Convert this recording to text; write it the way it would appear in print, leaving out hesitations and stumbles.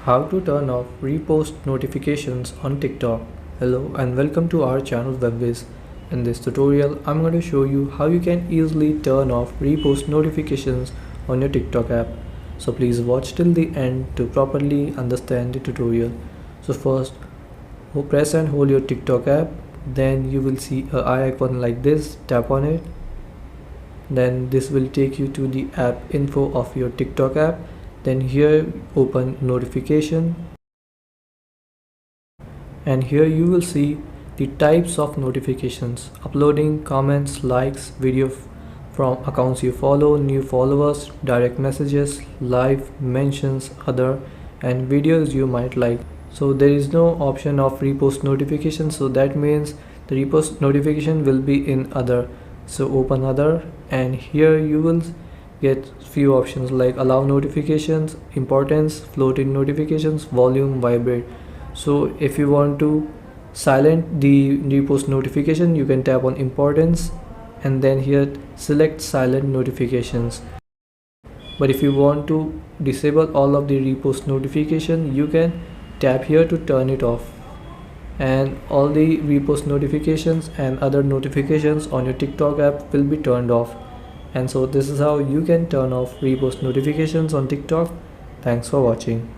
How to turn off repost notifications on TikTok. Hello and welcome to our channel Whizz. In this tutorial, I'm going to show you how you can easily turn off repost notifications on your TikTok app. So please watch till the end to properly understand the tutorial. So first, press and hold your TikTok app. Then you will see an eye icon like this. Tap on it. Then this will take you to the app info of your TikTok app. Then here open notification, and here you will see the types of notifications: uploading, comments, likes, video from accounts you follow, new followers, direct messages, live, mentions, other, and videos you might like. So there is no option of repost notification, so that means the repost notification will be in other. So open other, and here you will get few options like allow notifications, importance, floating notifications, volume, vibrate. So if you want to silent the repost notification, you can tap on importance and then here select silent notifications. But if you want to disable all of the repost notification, you can tap here to turn it off, and all the repost notifications and other notifications on your TikTok app will be turned off. And so this is how you can turn off repost notifications on TikTok. Thanks for watching.